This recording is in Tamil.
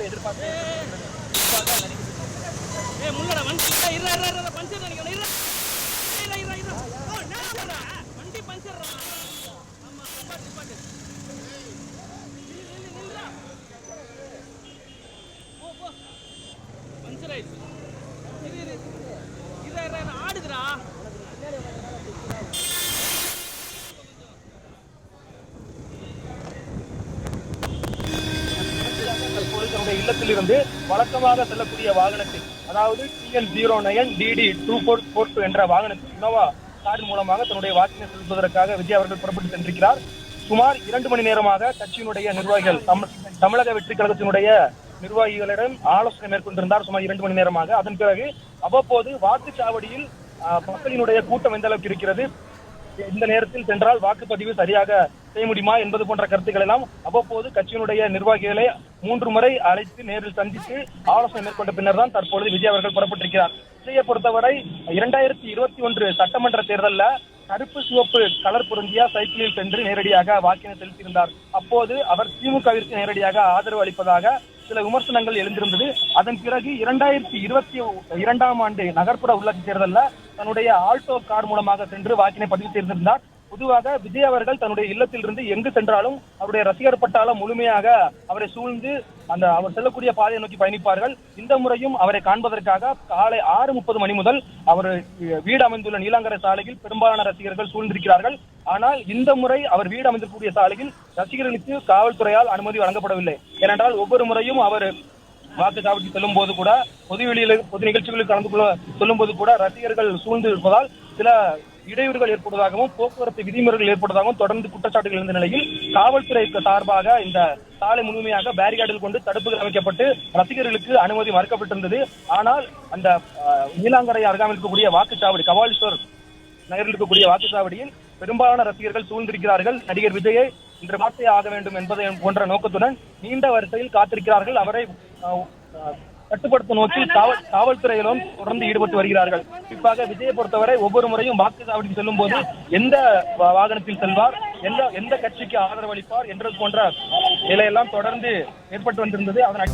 என்ற எதிர்பார்ப்பு ஆடுதுடா தன்னுடைய இல்லத்திலிருந்து வழக்கமாக செல்லக்கூடிய வாகனத்தில், அதாவது TN09DD2442 என்ற வாகனத்தில் இனோவா கார் மூலமாக தன்னுடைய வாக்கினை செலுத்துவதற்காக விஜய் அவர்கள் புறப்பட்டு சென்றிருக்கிறார். சுமார் 2 மணி நேரமாக கட்சியினுடைய நிர்வாகிகள், தமிழக வெற்றி கழகத்தினுடைய நிர்வாகிகளிடம் ஆலோசனை மேற்கொண்டிருந்தார். சுமார் 2 மணி நேரமாக. அதன் பிறகு அவ்வப்போது வாக்குச்சாவடியில் மக்களினுடைய கூட்டம் எந்த அளவுக்கு இருக்கிறது, இந்த நேரத்தில் சென்றால் வாக்குப்பதிவு சரியாக செய்ய முடியுமா என்பது போன்ற கருத்துக்கள் எல்லாம் அவ்வப்போது கட்சியினுடைய நிர்வாகிகளை 3 முறை அழைத்து நேரில் சந்தித்து ஆலோசனை மேற்கொண்ட பின்னர் தான் தற்பொழுது விஜய் அவர்கள் புறப்பட்டிருக்கிறார். விஜயை பொறுத்தவரை 2021 சட்டமன்ற தேர்தலில் கருப்பு சிவப்பு கலர் பொருந்திய சைக்கிளில் சென்று நேரடியாக வாக்கினை செலுத்தியிருந்தார். அப்போது அவர் திமுகவிற்கு நேரடியாக ஆதரவு அளிப்பதாக சில விமர்சனங்கள் எழுந்திருந்தது. அதன் பிறகு 2022ஆம் ஆண்டு நகர்ப்புற உள்ளாட்சி தேர்தலில் தன்னுடைய ஆல்டோ கார் மூலமாக சென்று வாக்கினை பதிவு செய்திருந்தார். பொதுவாக விஜய் அவர்கள் தன்னுடைய இல்லத்திலிருந்து எங்கு சென்றாலும் அவருடைய ரசிகர் பட்டாளம் முழுமையாக அவரை சூழ்ந்து அவர் செல்லக்கூடிய பாதையை நோக்கி பயணிப்பார்கள். இந்த முறையும் அவரை காண்பதற்காக காலை 6:30 மணி முதல் அவர் வீடு அமைந்துள்ள நீலாங்கரை சாலையில் பெரும்பாலான ரசிகர்கள் சூழ்ந்திருக்கிறார்கள். ஆனால் இந்த முறை அவர் வீடு அமைந்திருக்கக்கூடிய சாலையில் ரசிகர்களுக்கு காவல்துறையால் அனுமதி வழங்கப்படவில்லை. ஏனென்றால் ஒவ்வொரு முறையும் அவர் வாக்குச்சாவடிக்கு செல்லும் போது கூட, பொது நிகழ்ச்சிகளில் கலந்து கொள்ள சொல்லும் போது கூட ரசிகர்கள் சூழ்ந்து இருப்பதால் சில இடையூறுகள் ஏற்படுவதாகவும் போக்குவரத்து விதிமுறைகள் ஏற்படுவதாகவும் தொடர்ந்து குற்றச்சாட்டுகள் இருந்த நிலையில் காவல்துறைக்கு சார்பாக இந்த சாலை முழுமையாக பேரிகார்டில் கொண்டு தடுப்புகள் அமைக்கப்பட்டு ரசிகர்களுக்கு அனுமதி மறுக்கப்பட்டிருந்தது. ஆனால் அந்த நீலாங்கரை அருகாமையில் இருக்கக்கூடிய வாக்குச்சாவடி, கபாலீஸ்வர் நகரில் இருக்கக்கூடிய வாக்குச்சாவடியில் பெரும்பாலான ரசிகர்கள் சூழ்ந்திருக்கிறார்கள். நடிகர் விஜயை இன்று பார்த்தே ஆக வேண்டும் என்பதை போன்ற நோக்கத்துடன் நீண்ட வரிசையில் காத்திருக்கிறார்கள். அவரை கட்டுப்படுத்த நோக்கி காவல்துறையிலும் தொடர்ந்து ஈடுபட்டு வருகிறார்கள். குறிப்பாக விஜயை பொறுத்தவரை ஒவ்வொரு முறையும் வாக்குச்சாவடிக்கு செல்லும் போது எந்த வாகனத்தில் செல்வார், எந்த கட்சிக்கு ஆதரவு அளிப்பார் என்ற போன்ற நிலையெல்லாம் தொடர்ந்து ஏற்பட்டு வந்திருந்தது. அதன்